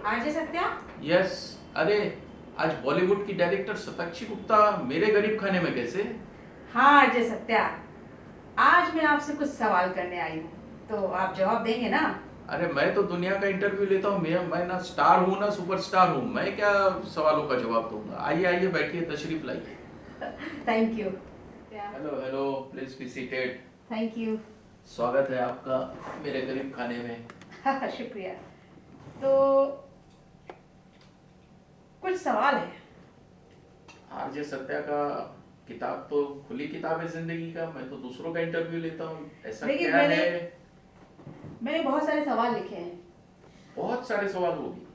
RJ Satya. Yes. अरे, आज बॉलीवुड की डायरेक्टर शताक्षी गुप्ता मेरे गरीब खाने में कैसे? हाँ आरजे सत्या, आज मैं आपसे कुछ सवाल करने आई हूँ, तो आप जवाब देंगे ना? अरे, मैं तो दुनिया का इंटरव्यू लेता हूँ। मैं ना स्टार हूँ ना सुपरस्टार हूँ। मैं क्या सवालों का जवाब दूंगा? आइए आइए, बैठिए, तशरीफ लाइए। Thank you. Hello hello, please be seated. Thank you. स्वागत है आपका मेरे गरीब खाने में। शुक्रिया। तो कुछ सवाल है। आरजे सत्या का किताब तो खुली किताब है जिंदगी का। मैं तो दूसरों का इंटरव्यू लेता हूँ। ऐसा देखिए, क्या है? मैंने बहुत सारे सवाल लिखे हैं। बहुत सारे सवाल होगी,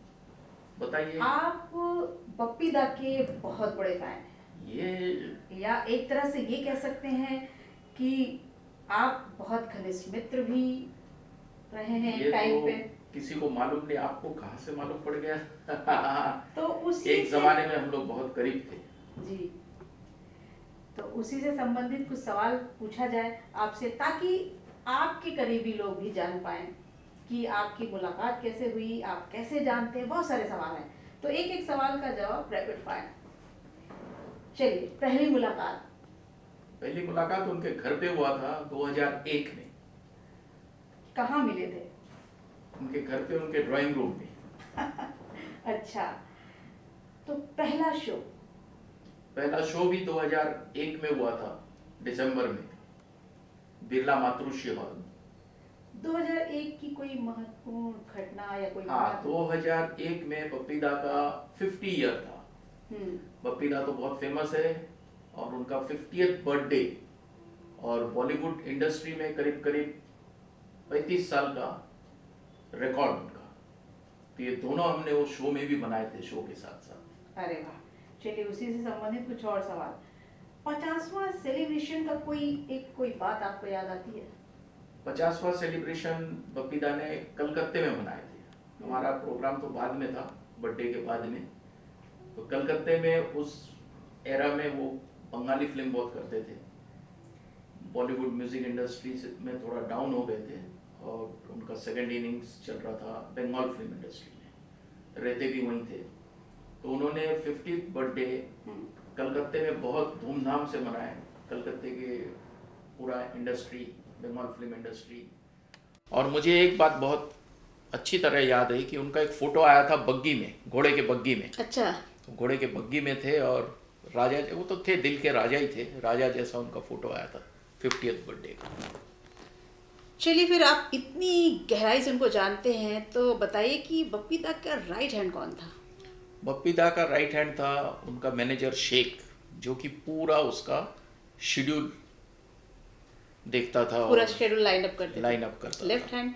बताइए। आप पप्पी दा के बहुत बड़े फैन हैं, ये या एक तरह से ये कह सकते हैं कि आप बहुत घनिष्ठ मित्र भी रहे हैं ये टाइम तो पे। किसी को मालूम नहीं, आपको कहाँ से मालूम पड़ गया? तो उसी एक से जमाने में हम लोग बहुत करीब थे। जी, तो उसी से संबंधित कुछ सवाल पूछा जाए आपसे, ताकि आपके करीबी लोग भी जान पाएं कि आपकी मुलाकात कैसे हुई, आप कैसे जानते हैं। बहुत सारे सवाल हैं, तो एक एक सवाल का जवाब रैपिड फायर। चलिए, पहली मुलाकात उनके घर पे हुआ था 2001 में। कहाँ मिले थे? उनके घर पे, उनके ड्राइंग रूम में। अच्छा, तो पहला शो भी 2001 में हुआ था, दिसंबर में, बिरला मातृश्री हॉल। 2001 की कोई महत्वपूर्ण घटना या कोई हाँ, 2001 में पप्पीदा का 50 ईयर था। पप्पीदा तो बहुत फेमस है, और उनका 50th बर्थडे, और बॉलीवुड इंडस्ट्री में करीब करीब 35 साल का रिकॉर्ड उनका। तो ये दोनों हमने वो शो में भी बनाए थे, शो के साथ साथ। अरे वाह। चलिए, उसी से संबंधित कुछ और सवाल। 50वां सेलिब्रेशन का कोई बात आपको याद आती है? 50वां सेलिब्रेशन बपीदा ने कलकत्ते में मनाए थे। हमारा प्रोग्राम तो बाद में था, बर्थडे के बाद में। तो कलकत्ते में उस एरा में वो बंगाली फिल्म बहुत करते थे। बॉलीवुड म्यूजिक इंडस्ट्री में थोड़ा डाउन हो गए थे, और उनका सेकंड इनिंग्स चल रहा था बंगाल फिल्म इंडस्ट्री में। रहते भी वहीं थे। तो उन्होंने 50th बर्थडे कलकत्ते में बहुत धूमधाम से मनाया। कलकत्ते के पूरा इंडस्ट्री, बंगाल फिल्म इंडस्ट्री। और मुझे एक बात बहुत अच्छी तरह याद है कि उनका एक फोटो आया था बग्गी में, घोड़े के बग्गी में। अच्छा। तो घोड़े के बग्गी में थे, और राजा, वो तो थे, दिल के राजा ही थे, राजा जैसा उनका फोटो आया था 50th बर्थडे का। चलिए, फिर आप इतनी गहराई से उनको जानते हैं, तो बताइए कि बप्पीदा का राइट हैंड कौन था? बप्पीदा का राइट हैंड था उनका मैनेजर शेख, जो कि पूरा उसका शेड्यूल देखता था, पूरा शेड्यूल लाइन अप करते करता लेफ्ट था। हैंड?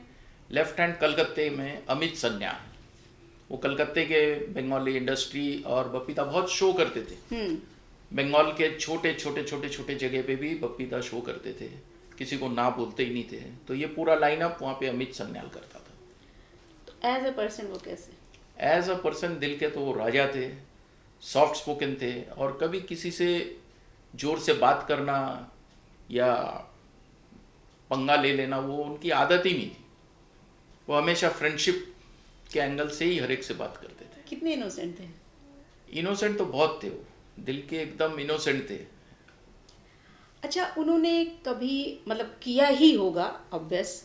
लेफ्ट हैंड कलकत्ते में अमित सन्या, वो कलकत्ते के बंगाली इंडस्ट्री, और बप्पीदा बहुत शो करते थे। बंगाल के छोटे छोटे छोटे छोटे जगह पे भी बप्पीदा शो करते थे, किसी को ना बोलते ही नहीं थे। तो ये पूरा लाइनअप वहाँ पे अमित सन्याल करता था। तो एज अ पर्सन वो कैसे? एज अ पर्सन दिल के तो वो राजा थे, सॉफ्ट स्पोकन थे, और कभी किसी से जोर से बात करना या पंगा ले लेना वो उनकी आदत ही नहीं थी। वो हमेशा फ्रेंडशिप के एंगल से ही हर एक से बात करते थे। कितने इनोसेंट थे? इनोसेंट तो बहुत थे, वो दिल के एकदम इनोसेंट थे। अच्छा, उन्होंने कभी मतलब किया ही होगा ऑब्वियस,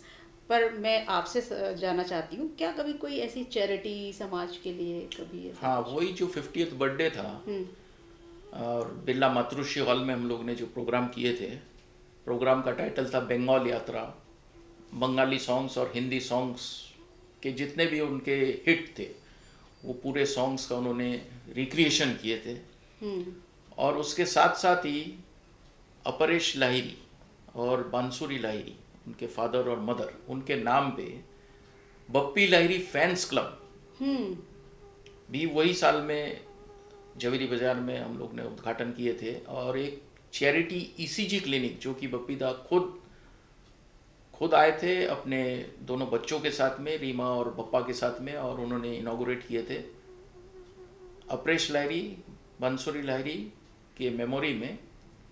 पर मैं आपसे जानना चाहती हूँ, क्या कभी कोई ऐसी चैरिटी समाज के लिए कभी ऐसा? हाँ, वही जो 50th बर्थडे था, और बिरला मातृश्री हॉल में हम लोग ने जो प्रोग्राम किए थे, प्रोग्राम का टाइटल था बंगाल यात्रा। बंगाली सॉन्ग्स और हिंदी सॉन्ग्स के जितने भी उनके हिट थे, वो पूरे सॉन्ग्स का उन्होंने रिक्रिएशन किए थे। और उसके साथ साथ ही अपरेश लाहिरी और बांसुरी लाहिरी, उनके फादर और मदर, उनके नाम पे बप्पी लाहिरी फैंस क्लब भी वही साल में जवेरी बाजार में हम लोग ने उद्घाटन किए थे। और एक चैरिटी ईसीजी क्लिनिक, जो कि बप्पीदा खुद आए थे अपने दोनों बच्चों के साथ में, रीमा और पप्पा के साथ में, और उन्होंने इनॉग्रेट किए थे अपरेश लाहिरी, बांसुरी लाहिरी के मेमोरी में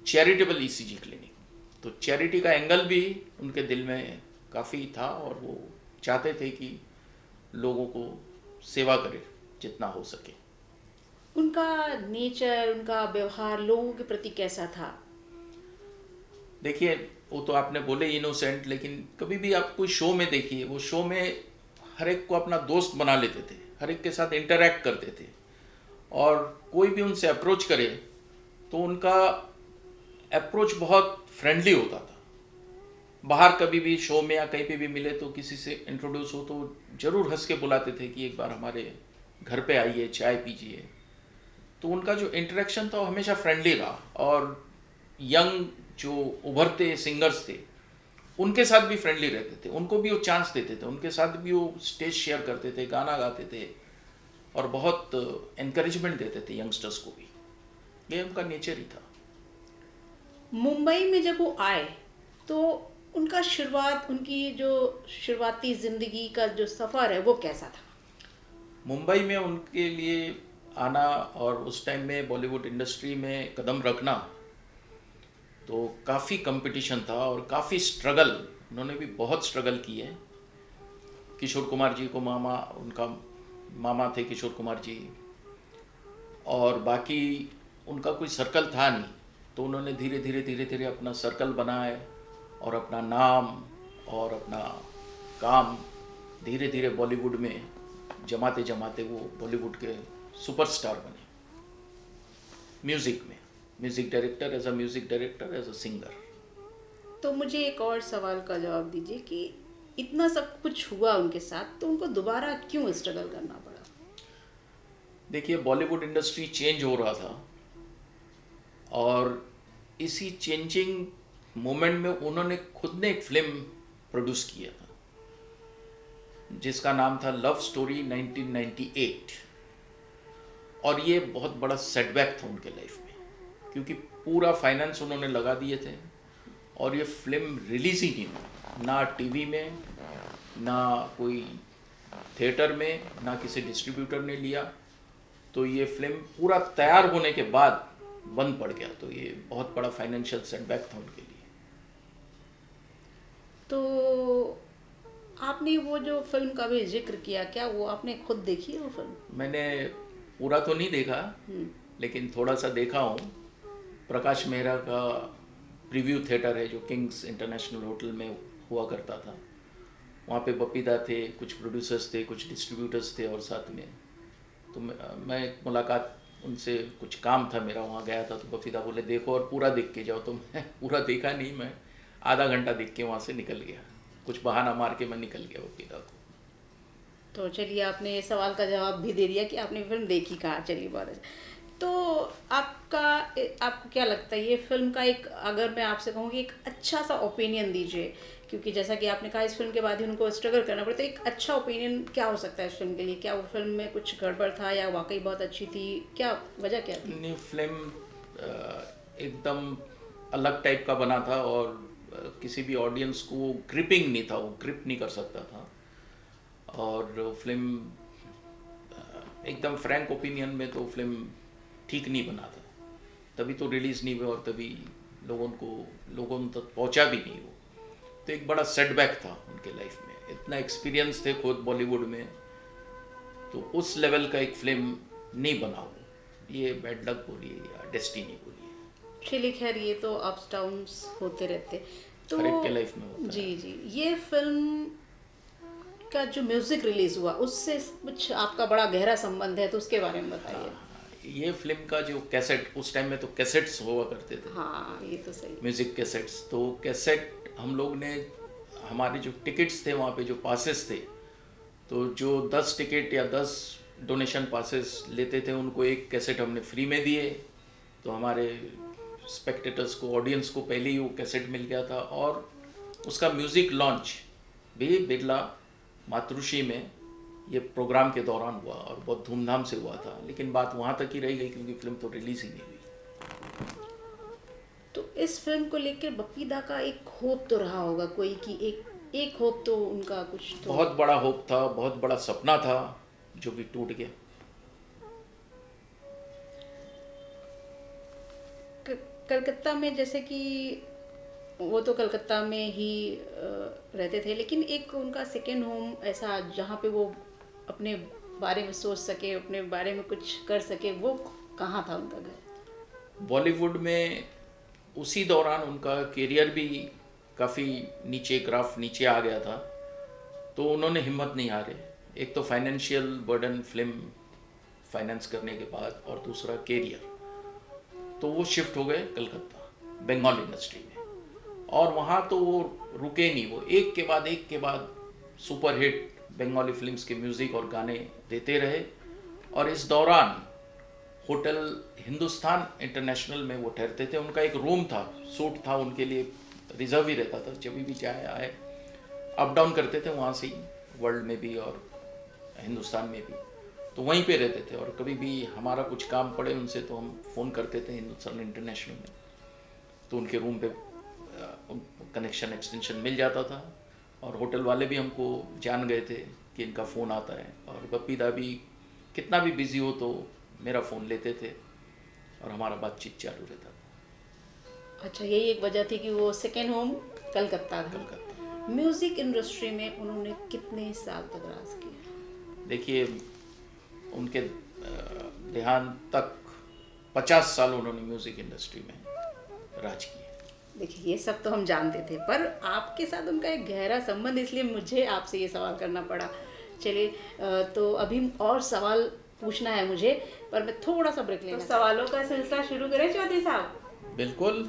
चैरिटेबल ईसीजी क्लिनिक। तो चैरिटी का एंगल भी उनके दिल में काफ़ी था, और वो चाहते थे कि लोगों को सेवा करे जितना हो सके। उनका नेचर, उनका व्यवहार लोगों के प्रति कैसा था? देखिए, वो तो आपने बोले इनोसेंट, लेकिन कभी भी आप कोई शो में देखिए, वो शो में हर एक को अपना दोस्त बना लेते थे, हर एक के साथ इंटरेक्ट करते थे, और कोई भी उनसे अप्रोच करे तो उनका अप्रोच बहुत फ्रेंडली होता था। बाहर कभी भी शो में या कहीं पे भी मिले तो किसी से इंट्रोड्यूस हो तो ज़रूर हंस के बुलाते थे कि एक बार हमारे घर पे आइए, चाय पीजिए। तो उनका जो इंटरेक्शन था वो हमेशा फ्रेंडली रहा, और यंग जो उभरते सिंगर्स थे उनके साथ भी फ्रेंडली रहते थे, उनको भी वो चांस देते थे, उनके साथ भी वो स्टेज शेयर करते थे, गाना गाते थे, और बहुत एनकरेजमेंट देते थे यंगस्टर्स को भी। ये उनका नेचर ही था। मुंबई में जब वो आए तो उनका शुरुआत, उनकी जो शुरुआती ज़िंदगी का जो सफ़र है वो कैसा था? मुंबई में उनके लिए आना और उस टाइम में बॉलीवुड इंडस्ट्री में कदम रखना, तो काफ़ी कंपटीशन था और काफ़ी स्ट्रगल, उन्होंने भी बहुत स्ट्रगल की है। किशोर कुमार जी को मामा, उनका मामा थे किशोर कुमार जी, और बाकी उनका कोई सर्कल था नहीं, तो उन्होंने धीरे धीरे अपना सर्कल बनाए और अपना नाम और अपना काम धीरे धीरे बॉलीवुड में जमाते जमाते वो बॉलीवुड के सुपरस्टार बने। म्यूज़िक में music director, as a music director, as a singer. तो मुझे एक और सवाल का जवाब दीजिए कि इतना सब कुछ हुआ उनके साथ तो उनको दोबारा क्यों स्ट्रगल करना पड़ा? देखिए, बॉलीवुड इंडस्ट्री चेंज हो रहा था, और इसी चेंजिंग मोमेंट में उन्होंने खुद ने एक फिल्म प्रोड्यूस किया था जिसका नाम था लव स्टोरी 1998, और ये बहुत बड़ा सेटबैक था उनके लाइफ में, क्योंकि पूरा फाइनेंस उन्होंने लगा दिए थे और ये फिल्म रिलीज ही नहीं हुई, ना टीवी में, ना कोई थिएटर में, ना किसी डिस्ट्रीब्यूटर ने लिया। तो ये फिल्म पूरा तैयार होने के बाद बंद पड़ गया, तो ये बहुत बड़ा फाइनेंशियल सेटबैक था उनके लिए। तो आपने वो जो फिल्म का भी जिक्र किया, क्या वो आपने खुद देखी है वो फिल्म? मैंने पूरा तो नहीं देखा, लेकिन थोड़ा सा देखा हूँ। प्रकाश मेहरा का प्रीव्यू थिएटर है जो किंग्स इंटरनेशनल होटल में हुआ करता था, वहाँ पे बपीदा थे, कुछ प्रोड्यूसर्स थे, कुछ डिस्ट्रीब्यूटर्स थे, और साथ में तो मैं एक मुलाकात उनसे, कुछ काम था मेरा, वहाँ गया था, तो बपीदा बोले देखो और पूरा देख के जाओ। तो मैं पूरा देखा नहीं, मैं आधा घंटा देख के वहाँ से निकल गया, कुछ बहाना मार के मैं निकल गया बपीदा को। तो चलिए, आपने इस सवाल का जवाब भी दे दिया कि आपने फिल्म देखी कहाँ। चलिए, बहुत अच्छा। तो आपको क्या लगता है ये फिल्म का एक, अगर मैं आपसे कहूँ कि एक अच्छा सा ओपिनियन दीजिए, क्योंकि जैसा कि आपने कहा इस फिल्म के बाद ही उनको स्ट्रगल करना पड़ा, तो एक अच्छा ओपिनियन क्या हो सकता है इस फिल्म के लिए? क्या वो फिल्म में कुछ गड़बड़ था या वाकई बहुत अच्छी थी? क्या वजह क्या थी? नहीं, फिल्म एकदम अलग टाइप का बना था, और किसी भी ऑडियंस को वो ग्रिपिंग नहीं था, वो ग्रिप नहीं कर सकता था। और फिल्म एकदम फ्रैंक ओपिनियन में तो फिल्म ठीक नहीं बना था, तभी तो रिलीज़ नहीं हुआ और तभी लोगों तक पहुंचा भी नहीं वो। तो एक बड़ा सेटबैक था उनके लाइफ में, इतना एक्सपीरियंस थे खुद बॉलीवुड में, तो उस लेवल का एक फिल्म नहीं बना हो, ये बैड लक बोलिए या डेस्टिनी बोलिए। चलिए, खैर ये तो अप्स डाउन्स होते रहते। तो हर एक के लाइफ में होता जी जी, ये फिल्म का जो म्यूजिक रिलीज हुआ उससे कुछ आपका बड़ा गहरा संबंध है, तो उसके बारे में बताइए। ये फिल्म का जो कैसेट, उस टाइम में तो कैसेट्स हुआ करते थे, हाँ, ये तो सही। म्यूजिक कैसेट्स, तो कैसेट हम लोग ने, हमारे जो टिकट्स थे वहाँ पे, जो पासेस थे, तो जो 10 टिकट या 10 डोनेशन पासेस लेते थे उनको एक कैसेट हमने फ्री में दिए, तो हमारे स्पेक्टेटर्स को, ऑडियंस को पहले ही वो कैसेट मिल गया था। और उसका म्यूज़िक लॉन्च भी बिरला मातृश्री में ये प्रोग्राम के दौरान हुआ और बहुत धूमधाम से हुआ था, लेकिन बात वहाँ तक ही रह गई क्योंकि फिल्म तो रिलीज़ ही नहीं हुई। तो इस फिल्म को लेकर बपीदा का एक होप तो रहा होगा कोई, कि एक होप तो उनका कुछ तो, बहुत बड़ा होप था, बहुत बड़ा सपना था, जो कि टूट गया। कलकत्ता में, जैसे कि वो तो कलकत्ता में ही रहते थे, लेकिन एक उनका सेकेंड होम ऐसा जहाँ पे वो अपने बारे में सोच सके, अपने बारे में कुछ कर सके, वो कहाँ था उनका घर? बॉलीवुड में उसी दौरान उनका करियर भी काफ़ी नीचे, ग्राफ नीचे आ गया था, तो उन्होंने हिम्मत नहीं हारे। एक तो फाइनेंशियल बर्डन फिल्म फाइनेंस करने के बाद, और दूसरा करियर, तो वो शिफ्ट हो गए कलकत्ता बंगाल इंडस्ट्री में। और वहाँ तो वो रुके नहीं, वो एक के बाद सुपर हिट बंगाली फिल्म्स के म्यूज़िक और गाने देते रहे। और इस दौरान होटल हिंदुस्तान इंटरनेशनल में वो ठहरते थे। उनका एक रूम था, सूट था, उनके लिए रिजर्व ही रहता था। जब भी चाहे आए, अप डाउन करते थे वहाँ से ही, वर्ल्ड में भी और हिंदुस्तान में भी, तो वहीं पे रहते थे। और कभी भी हमारा कुछ काम पड़े उनसे तो हम फ़ोन करते थे हिंदुस्तान इंटरनेशनल में, तो उनके रूम पे कनेक्शन एक्सटेंशन मिल जाता था। और होटल वाले भी हमको जान गए थे कि इनका फ़ोन आता है। और बप्पी दा भी कितना भी बिजी हो तो मेरा फ़ोन लेते थे और हमारा बातचीत चालू रहता था। अच्छा, यही एक वजह थी कि वो सेकेंड होम कलकत्ता था। कलकत्ता। म्यूजिक इंडस्ट्री में उन्होंने कितने साल तक राज किया? देखिए, उनके देहांत तक 50 साल उन्होंने म्यूज़िक इंडस्ट्री में राज किया। देखिए, ये सब तो हम जानते थे, पर आपके साथ उनका एक गहरा संबंध, इसलिए मुझे आपसे ये सवाल करना पड़ा। चलिए, तो अभी और सवाल पूछना है मुझे, पर मैं थोड़ा सा ब्रेक लेना। तो सवालों का सिलसिला शुरू करें चौधरी साहब? बिल्कुल।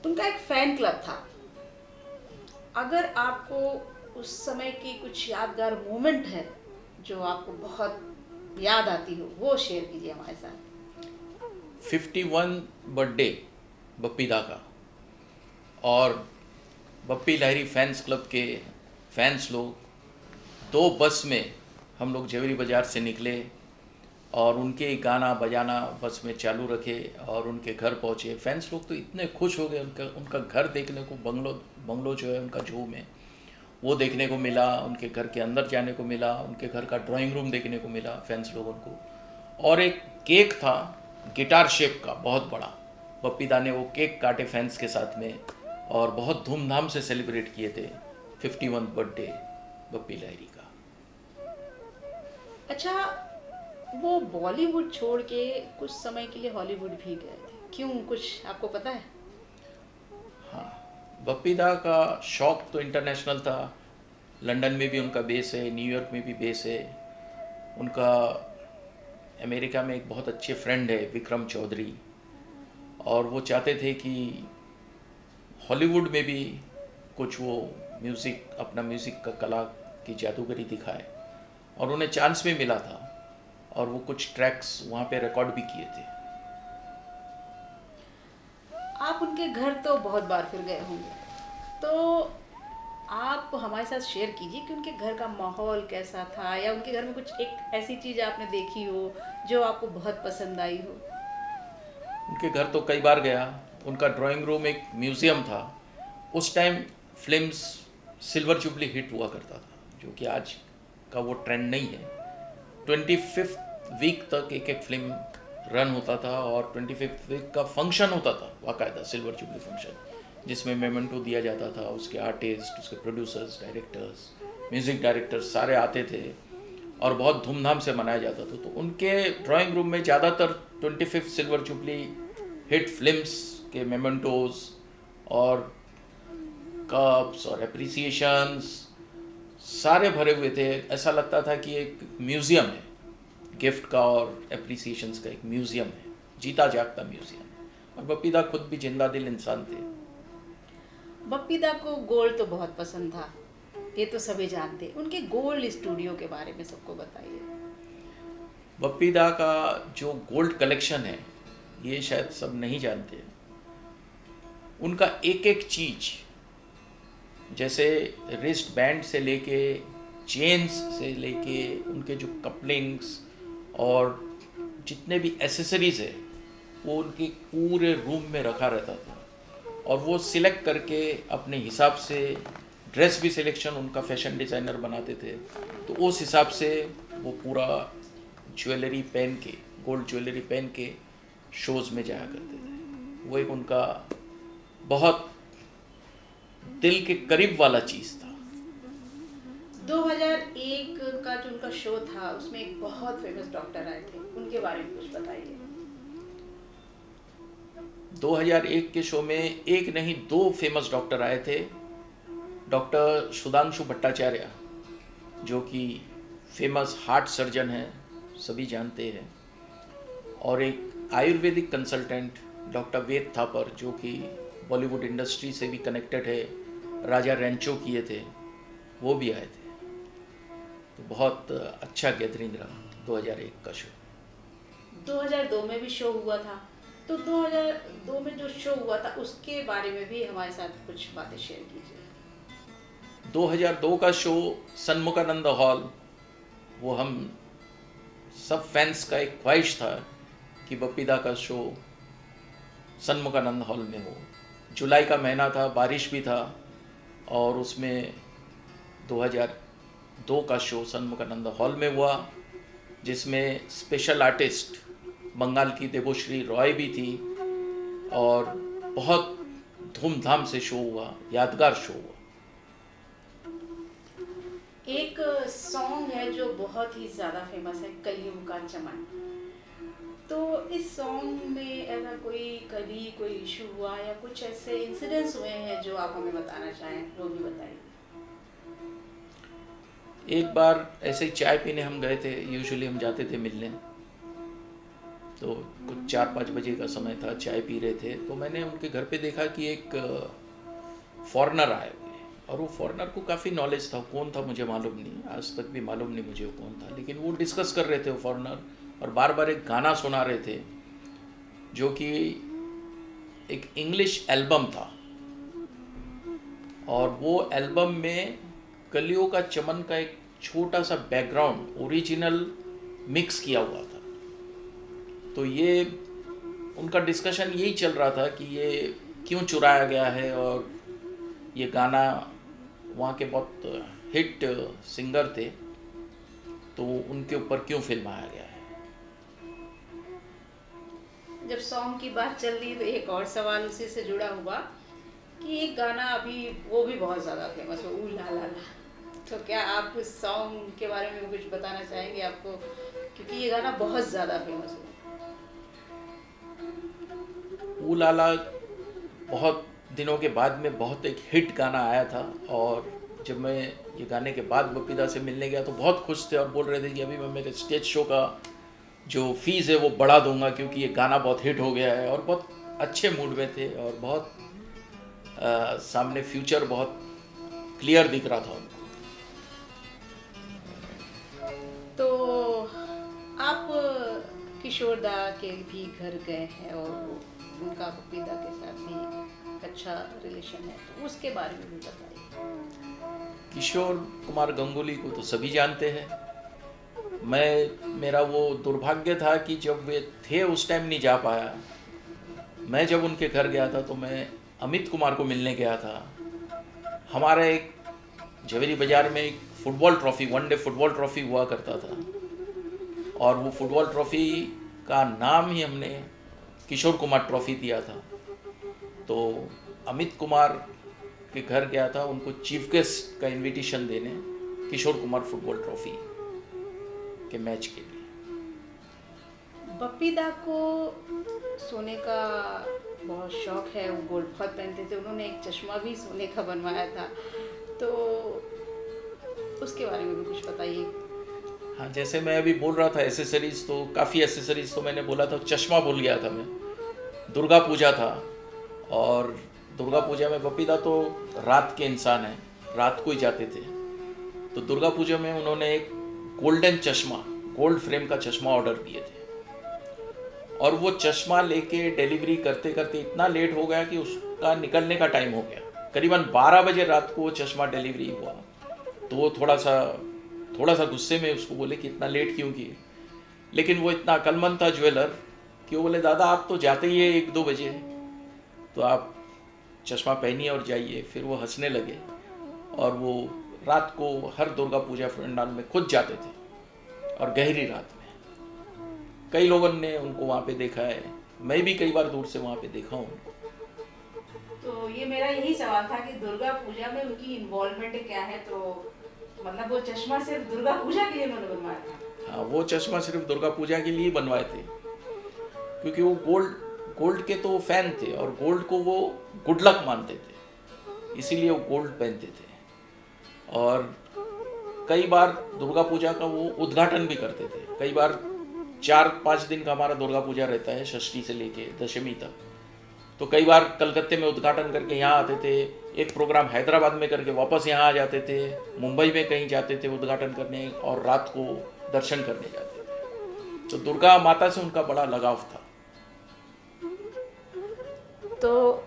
उनका एक फैन क्लब था। अगर आपको उस समय की कुछ यादगार मोमेंट है जो आपको बहुत याद आती हो, वो शेयर कीजिए हमारे साथ। 51 बर्थडे बप्पी दा का, और बप्पी लहरी फैंस क्लब के फैंस लोग 2 बस में हम लोग जवेरी बाज़ार से निकले और उनके गाना बजाना बस में चालू रखे और उनके घर पहुँचे। फैंस लोग तो इतने खुश हो गए, उनका घर देखने को, बंगलो जो है उनका जू में, वो देखने को मिला, उनके घर के अंदर जाने को मिला, उनके घर का ड्राइंग रूम देखने को मिला फैंस लोगों को। और एक केक था गिटार शेप का बहुत बड़ा, बप्पी दा ने वो केक काटे फैंस के साथ में और बहुत धूमधाम से सेलिब्रेट किए थे 51 बर्थडे बप्पी लहरी का। अच्छा, वो बॉलीवुड छोड़ के कुछ समय के लिए हॉलीवुड भी गए थे, क्यों, कुछ आपको पता है? हाँ, बप्पी दा का शौक तो इंटरनेशनल था। लंदन में भी उनका बेस है, न्यूयॉर्क में भी बेस है उनका। अमेरिका में एक बहुत अच्छे फ्रेंड है विक्रम चौधरी, और वो चाहते थे कि हॉलीवुड में भी कुछ वो म्यूज़िक, अपना म्यूज़िक का कला की जादूगरी दिखाए, और उन्हें चांस भी मिला था और वो कुछ ट्रैक्स वहाँ पे रिकॉर्ड भी किए थे। आप उनके घर तो बहुत बार फिर गए होंगे, तो आप हमारे साथ शेयर कीजिए कि उनके घर का माहौल कैसा था, या उनके घर में कुछ एक ऐसी चीज़ आपने देखी हो जो आपको बहुत पसंद आई हो। उनके घर तो कई बार गया। उनका ड्राइंग रूम एक म्यूज़ियम था। उस time films silver jubilee hit हुआ करता था, जो कि आज का वो ट्रेंड नहीं है। 25th वीक तक एक एक फिल्म रन होता था और 25th वीक का फंक्शन होता था बाकायदा, सिल्वर जुबली फंक्शन, जिसमें मेमेंटो दिया जाता था। उसके आर्टिस्ट, उसके प्रोड्यूसर्स, डायरेक्टर्स, म्यूज़िक डायरेक्टर्स सारे आते थे और बहुत धूमधाम से मनाया जाता था। तो उनके ड्राइंग रूम में ज़्यादातर 25th silver jubilee hit films के मेमेंटोज और कप्स और एप्रिसिएशंस सारे भरे हुए थे। ऐसा लगता था कि एक म्यूज़ियम है, गिफ्ट का और एप्रिसिएशंस का एक म्यूज़ियम है, जीता जागता म्यूज़ियम। और बप्पी दा खुद भी जिंदा दिल इंसान थे। बप्पी दा को गोल्ड तो बहुत पसंद था, ये तो सभी जानते। उनके गोल्ड स्टूडियो के बारे में सबको बताइए। बप्पी दा का जो गोल्ड कलेक्शन है, ये शायद सब नहीं जानते। उनका एक एक चीज़, जैसे रिस्ट बैंड से लेके चेन्स से लेके उनके जो कपलिंग्स और जितने भी एसेसरीज़ है, वो उनके पूरे रूम में रखा रहता था। और वो सिलेक्ट करके अपने हिसाब से, ड्रेस भी सिलेक्शन उनका फैशन डिज़ाइनर बनाते थे, तो उस हिसाब से वो पूरा ज्वेलरी पहन के, गोल्ड ज्वेलरी पहन के शोज़ में जाया करते थे। वो एक उनका बहुत दिल के करीब वाला चीज़ था। 2001 का जो उनका शो था उसमें एक बहुत फेमस डॉक्टर आए थे, उनके बारे में कुछ बताइए। 2001 के शो में एक नहीं दो फेमस डॉक्टर आए थे। डॉक्टर सुधांशु भट्टाचार्य जो कि फेमस हार्ट सर्जन हैं, सभी जानते हैं, और एक आयुर्वेदिक कंसल्टेंट डॉक्टर वेद थापर जो कि बॉलीवुड इंडस्ट्री से भी कनेक्टेड है, राजा रैंचो किए थे, वो भी आए थे। तो बहुत अच्छा गैदरिंग रहा 2001 का शो। 2002 में भी शो हुआ था, तो 2002 में जो शो हुआ था उसके बारे में भी हमारे साथ कुछ बातें शेयर कीजिए। 2002 का शो सन्मुखानंद हॉल, वो हम सब फैंस का एक ख्वाहिश था कि बप्पीदा का शो सन्मुखानंद हॉल में हो। जुलाई का महीना था, बारिश भी था, और उसमें 2002 का शो सन्मुखानंद हॉल में हुआ, जिसमें स्पेशल आर्टिस्ट बंगाल की देवोश्री रॉय भी थी, और बहुत धूमधाम से शो हुआ, यादगार शो हुआ। एक सॉन्ग है जो बहुत ही ज़्यादा फेमस है, कलयुग का चमन। तो इस सॉन्ग में ऐसा कभी कोई इशू हुआ या कुछ ऐसे इंसिडेंट्स हुए हैं जो आप हमें बताना चाहें, वो भी बताइए। एक बार ऐसे ही चाय पीने हम गए थे, यूजुअली हम जाते थे मिलने, तो कुछ 4-5 बजे का समय था, चाय पी रहे थे, तो मैंने उनके घर पे देखा कि एक फॉरेनर आए हुए, और वो फॉरेनर को काफ़ी नॉलेज था। कौन था मुझे मालूम नहीं, आज तक भी मालूम नहीं मुझे वो कौन था, लेकिन वो डिस्कस कर रहे थे, वो फॉरेनर, और बार बार एक गाना सुना रहे थे जो कि एक इंग्लिश एल्बम था, और वो एल्बम में कलियों का चमन का एक छोटा सा बैकग्राउंड ओरिजिनल मिक्स किया हुआ था। तो ये उनका डिस्कशन यही चल रहा था कि ये क्यों चुराया गया है, और ये गाना वहाँ के बहुत हिट सिंगर थे, तो उनके ऊपर क्यों फिल्माया गया है। जब सॉन्ग की बात चल रही है तो एक और सवाल उसी से जुड़ा हुआ कि एक गाना अभी वो भी बहुत ज़्यादा फेमस है, ऊ ला ला ला, तो क्या आप उस सॉन्ग के बारे में कुछ बताना चाहेंगे आपको, क्योंकि ये गाना बहुत ज़्यादा फेमस है। ऊ ला ला बहुत दिनों के बाद में बहुत एक हिट गाना आया था, और जब मैं ये गाने के बाद बप्पीदा से मिलने गया तो बहुत खुश थे, और बोल रहे थे कि अभी मैं मेरे स्टेज शो का जो फीस है वो बढ़ा दूंगा क्योंकि ये गाना बहुत हिट हो गया है, और बहुत अच्छे मूड में थे, और बहुत सामने फ्यूचर बहुत क्लियर दिख रहा था उनको। तो आप किशोर दा के भी घर गए हैं, और उनका बप्पीदा के साथ भी अच्छा रिलेशन है, तो उसके बारे में भी बताइए। किशोर कुमार गंगुली को तो सभी जानते हैं। मेरा वो दुर्भाग्य था कि जब वे थे उस टाइम नहीं जा पाया। मैं जब उनके घर गया था तो मैं अमित कुमार को मिलने गया था। हमारा एक झवेरी बाज़ार में एक football trophy, one day football trophy हुआ करता था, और वो फुटबॉल ट्रॉफ़ी का नाम ही हमने किशोर कुमार ट्रॉफ़ी दिया था। तो अमित कुमार के घर गया था उनको चीफ गेस्ट का इनविटेशन देने, किशोर कुमार फुटबॉल ट्रॉफ़ी के मैच के लिए। बप्पीदा को सोने का बहुत शौक है, वो गोल्ड बहुत पहनते थे, उन्होंने एक चश्मा भी सोने का बनवाया था, तो उसके बारे में भी कुछ बताइए। हाँ, जैसे मैं अभी बोल रहा था एसेसरीज, तो काफ़ी एसेसरीज तो मैंने बोला था, चश्मा भूल गया था मैं। दुर्गा पूजा था, और दुर्गा पूजा में बप्पीदा तो रात के इंसान हैं, रात को ही जाते थे, तो दुर्गा पूजा में उन्होंने एक गोल्डन चश्मा, गोल्ड फ्रेम का चश्मा ऑर्डर किए थे, और वो चश्मा लेके डिलीवरी करते करते इतना लेट हो गया कि उसका निकलने का टाइम हो गया। करीबन 12 बजे रात को वो चश्मा डिलीवरी हुआ, तो वो थोड़ा सा गुस्से में उसको बोले कि इतना लेट क्यों किए, लेकिन वो इतना अक्लमंद था ज्वेलर कि वो बोले दादा आप तो जाते ही है 1-2 बजे, तो आप चश्मा पहनिए और जाइए। फिर वो हंसने लगे, और वो रात को हर दुर्गा पूजा पंडाल में खुद जाते थे, और गहरी रात में कई लोगों ने उनको वहाँ पे देखा है, मैं भी कई बार दूर से वहाँ पे देखा हूँ उनको। तो ये मेरा यही सवाल था कि दुर्गा पूजा में उनकी इन्वॉल्वमेंट क्या है, तो मतलब वो चश्मा सिर्फ दुर्गा पूजा के लिए उन्होंने बनवाया था। हाँ, वो चश्मा सिर्फ दुर्गा पूजा के लिए बनवाए थे, क्योंकि वो गोल्ड के तो फैन थे और गोल्ड को वो गुड लक मानते थे, इसीलिए वो गोल्ड पहनते थे। और कई बार दुर्गा पूजा का वो उद्घाटन भी करते थे। कई बार 4-5 दिन का हमारा दुर्गा पूजा रहता है, षष्ठी से लेके दशमी तक। तो कई बार कलकत्ते में उद्घाटन करके यहाँ आते थे, एक प्रोग्राम हैदराबाद में करके वापस यहाँ आ जाते थे, मुंबई में कहीं जाते थे उद्घाटन करने और रात को दर्शन करने जाते थे। तो दुर्गा माता से उनका बड़ा लगाव था। तो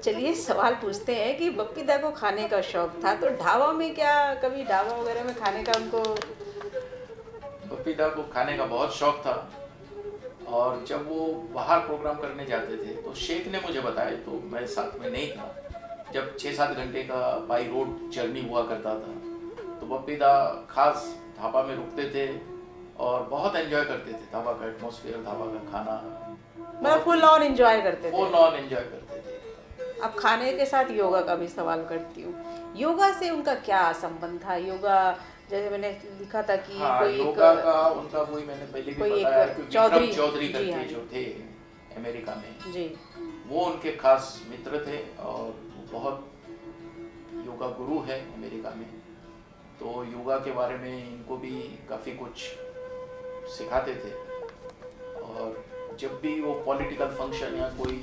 चलिए सवाल पूछते हैं कि बप्पी दा को खाने का शौक था, तो ढाबा में क्या कभी ढाबा वगैरह में खाने का उनको? बप्पी दा को खाने का बहुत शौक था, और जब वो बाहर प्रोग्राम करने जाते थे तो शेख ने मुझे बताया, तो मैं साथ में नहीं था, जब 6-7 घंटे का बाई रोड जर्नी हुआ करता था, तो बप्पी दा खास ढाबा में रुकते थे और बहुत एंजॉय करते थे ढाबा का एटमॉस्फेयर, ढाबा का खाना। मतलब फुल ऑन एंजॉय करते थे। फुल ऑन एंजॉय करते थे। अब खाने के साथ योगा का भी सवाल करती हूँ, योगा से उनका क्या संबंध था? योगा जैसे मैंने लिखा था कि हाँ, कोई योगा का उनका वही मैंने पहले भी बताया कि विक्रम चौधरी करके हाँ, जो थे अमेरिका में जी, वो उनके खास मित्र थे और वो बहुत योगा गुरु है अमेरिका में। तो योगा के बारे में इनको भी काफ़ी कुछ सिखाते थे। और जब भी वो पॉलिटिकल फंक्शन या कोई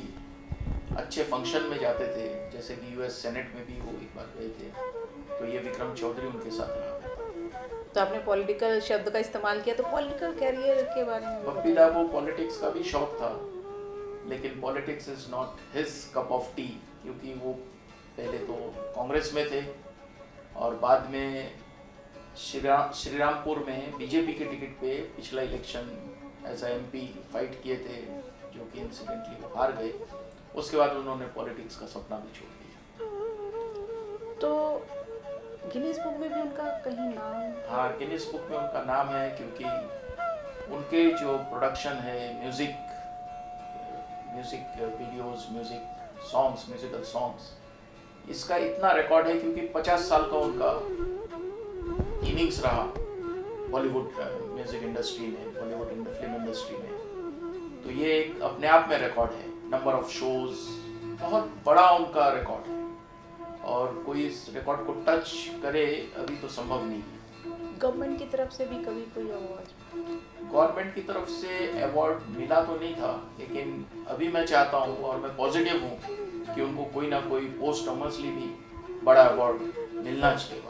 अच्छे फंक्शन में जाते थे, जैसे कि यूएस सेनेट में भी वो एक बार गए थे, तो ये विक्रम चौधरी उनके साथ रहा। तो आपने पॉलिटिकल शब्द का इस्तेमाल किया, तो पॉलिटिकल कैरियर के बारे में? बप्पी दा को पॉलिटिक्स का भी शौक था, लेकिन politics is not his cup of T, क्योंकि वो पहले तो कांग्रेस में थे और बाद में श्रीरामपुर में बीजेपी के टिकट पे पिछला इलेक्शन एज एमपी फाइट किए थे, जो कि इंसिडेंटली वो हार गए। उसके बाद उन्होंने पॉलिटिक्स का सपना भी छोड़ दिया। तो गिनीज बुक में भी उनका कहीं नाम? हाँ, गिनीज बुक में उनका नाम है, क्योंकि उनके जो प्रोडक्शन है music videos, music songs, musical songs, इसका इतना रिकॉर्ड है, क्योंकि 50 साल का उनका इनिंग्स रहा बॉलीवुड म्यूजिक इंडस्ट्री में, बॉलीवुड फिल्म इंडस्ट्री में। तो ये एक अपने आप में रिकॉर्ड है। नंबर ऑफ शोज, बहुत बड़ा उनका रिकॉर्ड है, और कोई इस रिकॉर्ड को टच करे अभी तो संभव नहीं है। गवर्नमेंट की तरफ से भी कभी कोई अवार्ड? गवर्नमेंट की तरफ से अवार्ड मिला तो नहीं था, लेकिन अभी मैं चाहता हूँ और मैं पॉजिटिव हूँ कि उनको कोई ना कोई पोस्टमसली भी बड़ा अवार्ड मिलना चाहिए,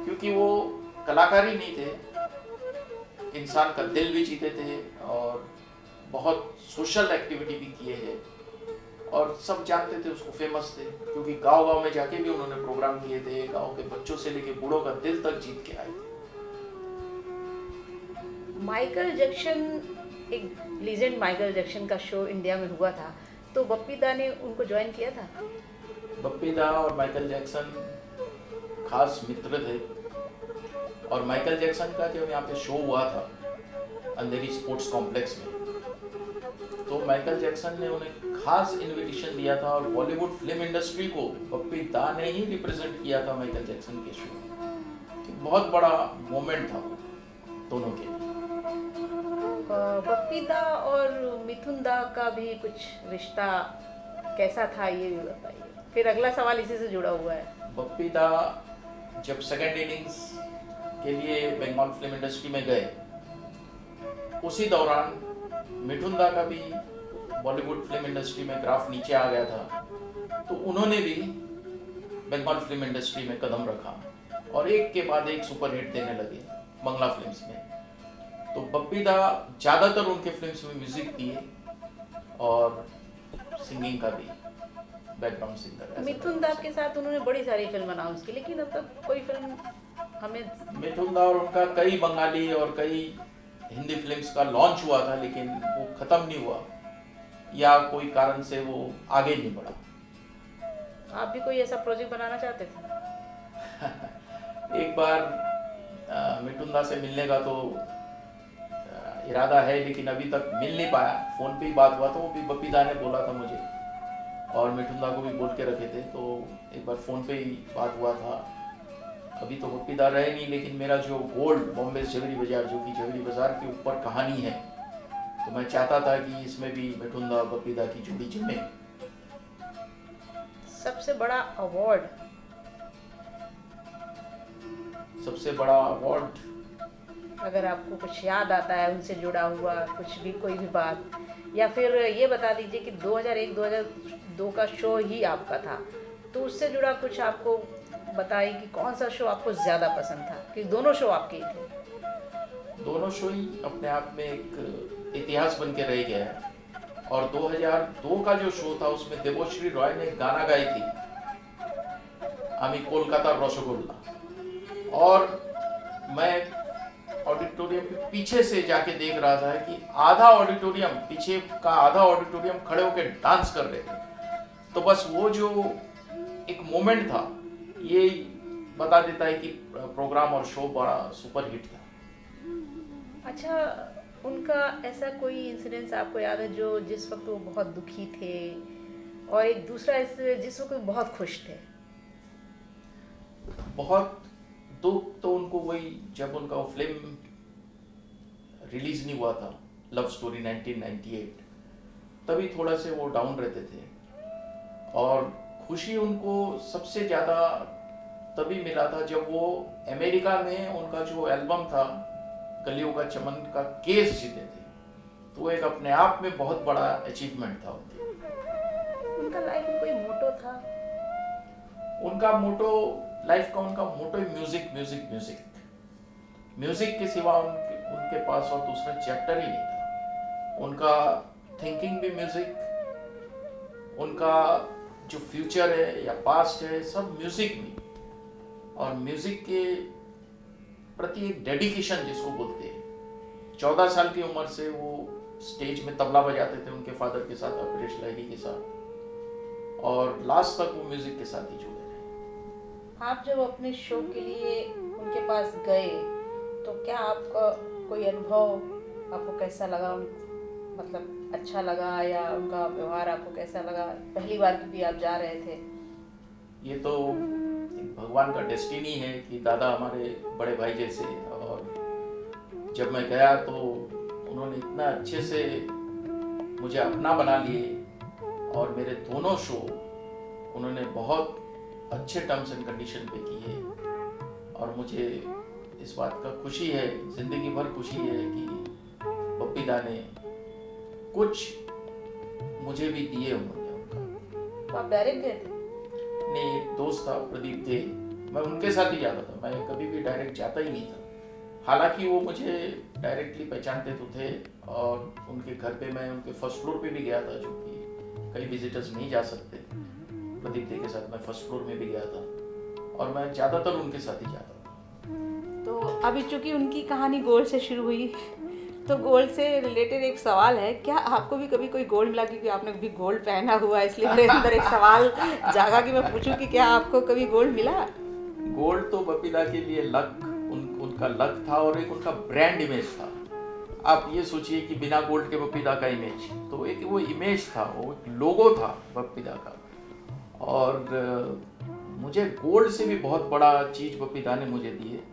क्योंकि वो कलाकार ही नहीं थे, इंसान का दिल भी जीते थे और बहुत सोशल एक्टिविटी भी किए हैं, और सब जानते थे उसको, फेमस थे, क्योंकि गांव-गांव में जाके भी उन्होंने प्रोग्राम किए थे, गांव के बच्चों से लेके बूढ़ों का दिल तक जीत के आए थे। माइकल जैक्सन, एक लीजेंड माइकल जैक्सन का शो इंडिया में हुआ था, तो बप्पी दा ने उनको ज्वाइन किया था? बप्पी दा और माइकल जैक्सन खास मित्र थे, और माइकल जैक्सन का जब यहाँ पे शो हुआ था अंधेरी स्पोर्ट्स कॉम्प्लेक्स में, तो माइकल जैक्सन ने उन्हें खास इनविटेशन दिया था, और बॉलीवुड फिल्म इंडस्ट्री को बप्पी दा ने ही रिप्रेजेंट किया था माइकल जैक्सन के शो में। बहुत बड़ा मोमेंट था दोनों के लिए। बप्पी दा और मिथुन दा का भी कुछ रिश्ता कैसा था, ये भी बताइए। फिर अगला सवाल इसी से जुड़ा हुआ है। बप्पी दा जब सेकेंड इनिंग्स के लिए बंगाल फिल्म इंडस्ट्री में गए, उसी दौरान मिथुन दा का भी बॉलीवुड फिल्म इंडस्ट्री में ग्राफ नीचे आ गया था, तो उन्होंने भी बंगाल फिल्म इंडस्ट्री में कदम रखा और एक के बाद एक सुपरहिट देने लगे बंगला फिल्म्स में। तो बप्पी दा ज़्यादातर उनके फिल्म्स में म्यूजिक दिए और सिंगिंग का भी, बैकग्राउंड सिंगर। मिथुन दा के साथ उन्होंने बड़ी सारी फिल्म अनाउंस की, लेकिन अब तक कोई फिल्म हमें... मिथुन दा और उनका कई बंगाली और कई हिंदी फिल्म्स का लॉन्च हुआ था, लेकिन वो ख़त्म नहीं हुआ, या कोई कारण से वो आगे नहीं बढ़ा। आप भी कोई ऐसा प्रोजेक्ट बनाना चाहते थे? एक बार मिथुन दा से मिलने का तो इरादा है, लेकिन अभी तक मिल नहीं पाया। फ़ोन पे ही बात हुआ था, वो भी बप्पी दा ने बोला था मुझे, और मिथुन दा को भी बोल के रखे थे, तो एक बार फ़ोन पे ही बात हुआ था। अभी तो बप्पीदा रहे नहीं, लेकिन मेरा जो गोल्ड बॉम्बे जवेरी बाजार, जो कि जवेरी बाजार के ऊपर कहानी है, तो मैं चाहता था कि इसमें भी मिठुंदा बप्पीदा की जोड़ी जमे। सबसे बड़ा अवार्ड? सबसे बड़ा अवार्ड, अगर आपको कुछ याद आता है उनसे जुड़ा हुआ कुछ भी, कोई भी बात, या फिर ये बता दीजिए कि 2001-2002 का शो ही आपका था, तो उससे जुड़ा कुछ आपको बताइए कि कौन सा शो आपको ज़्यादा पसंद था, कि दोनों शो आपके ही थे? दोनों शो ही अपने आप में एक इतिहास बन के रह गया है। और 2002 का जो शो था उसमें देवश्री रॉय ने गाना गाई थी, आमी कोलकाता रसगोल्ला, और मैं ऑडिटोरियम के पीछे से जाके देख रहा था कि आधा ऑडिटोरियम, पीछे का आधा ऑडिटोरियम खड़े होकर डांस कर रहे थे। तो बस वो जो एक मोमेंट था, ये बता देता है कि प्रोग्राम और शो बड़ा सुपर हिट था। अच्छा, उनका ऐसा कोई इंसिडेंस आपको याद है जो जिस वक्त वो बहुत दुखी थे, और एक दूसरा जिस वक्त वो बहुत खुश थे? बहुत दुख तो उनको वही, जब उनका फिल्म रिलीज नहीं हुआ था, लव स्टोरी 1998, तभी थोड़ा से वो डाउन रहते थे। और खुशी उनको सबसे ज़्यादा तभी मिला था जब वो अमेरिका में उनका जो एल्बम था कलियों का चमन का केस जीते थे। तो एक अपने आप में बहुत बड़ा अचीवमेंट था उनके। उनका लाइफ में कोई मोटो था? उनका मोटो, लाइफ का उनका मोटो म्यूजिक म्यूजिक म्यूजिक म्यूजिक के सिवा उनके पास और दूसरा चैप्टर ही नहीं था। उनका थिंकिंग भी म्यूजिक, उनका जो फ्यूचर है या पास्ट है सब म्यूजिक में, और म्यूजिक के प्रति एक डेडिकेशन जिसको बोलते हैं। 14 साल की उम्र से वो स्टेज में तबला बजाते थे उनके फादर के साथ, अपरेश लाहिड़ी के साथ, और लास्ट तक वो म्यूजिक के साथ ही जुड़े रहे। आप जब अपने शो के लिए उनके पास गए तो क्या आपका कोई अनुभव, आपको कैसा लगा? मतलब अच्छा लगा, या उनका व्यवहार आपको कैसा लगा? पहली बार भी आप जा रहे थे। ये तो एक भगवान का डेस्टिनी है कि दादा हमारे बड़े भाई जैसे, और जब मैं गया तो उन्होंने इतना अच्छे से मुझे अपना बना लिए, और मेरे दोनों शो उन्होंने बहुत अच्छे टर्म्स एंड कंडीशन पे किए। और मुझे इस बात का खुशी है, जिंदगी भर खुशी है कि बप्पीदा ने कुछ मुझे भी दिए उन्होंने। तो आप डायरेक्ट गए थे? नहीं, एक दोस्त था प्रदीप थे, मैं उनके साथ ही जाता था, मैं कभी भी डायरेक्ट जाता ही नहीं था। हालांकि वो मुझे डायरेक्टली पहचानते तो थे, और उनके घर पे मैं उनके फर्स्ट फ्लोर पे भी गया था, जो कि कई विजिटर्स नहीं जा सकते। प्रदीप थे के साथ मैं फर्स्ट फ्लोर में भी गया था, और मैं ज़्यादातर उनके साथ ही जाता था। तो अभी चूंकि उनकी कहानी गोल्ड से शुरू हुई, तो गोल्ड से रिलेटेड एक सवाल है, क्या आपको भी कभी कोई गोल्ड मिला? क्योंकि आपने भी गोल्ड पहना हुआ है, इसलिए मेरे अंदर एक सवाल जागा कि मैं पूछूं कि क्या आपको कभी गोल्ड मिला? गोल्ड तो बप्पीदा के लिए लक, उनका लक था, और एक उनका ब्रांड इमेज था। आप ये सोचिए कि बिना गोल्ड के बप्पीदा का इमेज, तो एक वो इमेज था, वो एक लोगो था बप्पीदा का। और मुझे गोल्ड से भी बहुत बड़ा चीज़ बप्पीदा ने मुझे दी है।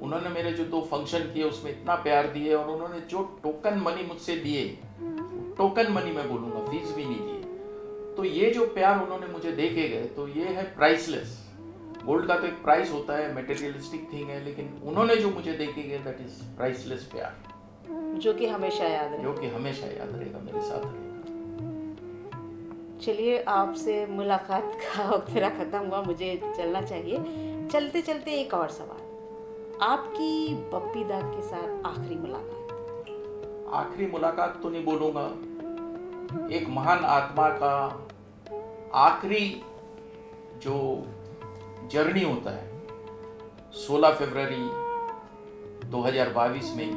उन्होंने मेरे जो 2 फंक्शन किए उसमें इतना प्यार दिए, और उन्होंने जो टोकन मनी मुझसे दिए, टोकन मनी मैं बोलूँगा, फीस भी नहीं दिए, तो ये जो प्यार उन्होंने मुझे दे के गए, तो ये है प्राइसलेस। गोल्ड का तो एक प्राइस होता है, मटेरियलिस्टिक थिंग है, लेकिन उन्होंने जो मुझे दे के गए, दैट इज प्राइसलेस प्यार, जो कि हमेशा याद रहे। जो कि हमेशा याद रहेगा, मेरे साथ रहेगा। चलिए, आपसे मुलाकात का वक्त मेरा ख़त्म हुआ, मुझे चलना चाहिए। चलते चलते एक और सवाल, आपकी बप्पीदा के साथ आखिरी मुलाकात? आखिरी मुलाकात तो नहीं बोलूँगा, एक महान आत्मा का आखिरी जो जर्नी होता है, 16 फरवरी 2022 में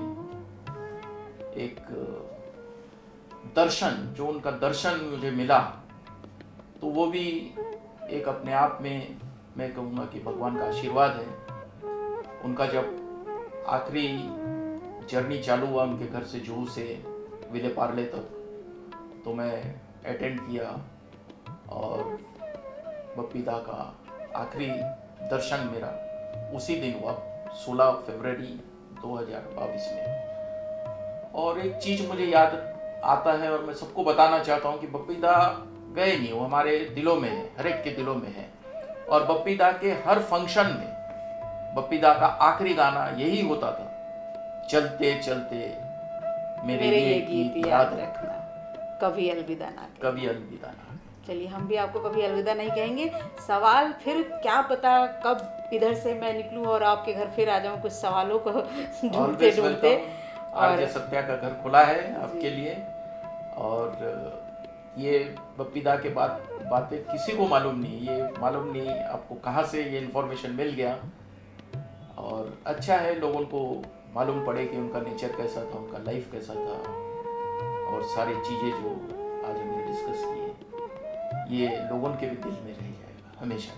एक दर्शन, जो उनका दर्शन मुझे मिला, तो वो भी एक अपने आप में मैं कहूँगा कि भगवान का आशीर्वाद है। उनका जब आखिरी जर्नी चालू हुआ उनके घर से, जुहू से विले पार्ले तक, तो मैं अटेंड किया, और बप्पीदा का आखिरी दर्शन मेरा उसी दिन हुआ, 16 फरवरी 2022 में। और एक चीज़ मुझे याद आता है और मैं सबको बताना चाहता हूँ कि बप्पी दा गए नहीं, वो हमारे दिलों में है, हर एक के दिलों में है। और बप्पी दा के हर फंक्शन में बप्पी दा का आखिरी गाना यही होता था, चलते चलते मेरे ये गीत याद रखना, कभी अलविदा ना कहना। कभी अलविदा ना। चलिए, हम भी आपको कभी अलविदा नहीं कहेंगे। सवाल फिर क्या पता कब इधर से मैं निकलूं और आपके घर फिर आ जाऊं कुछ सवालों को ढूंढते ढूंढते। आरजे सत्या का घर खुला है आपके लिए। और ये बप्पी दा के बाद बातें किसी को मालूम नहीं, ये मालूम नहीं आपको कहाँ से ये इन्फॉर्मेशन मिल गया। और अच्छा है लोगों को मालूम पड़े कि उनका नेचर कैसा था, उनका लाइफ कैसा था, और सारी चीज़ें जो आज हमने डिस्कस की, ये लोगों के भी दिल में रह जाएगा हमेशा।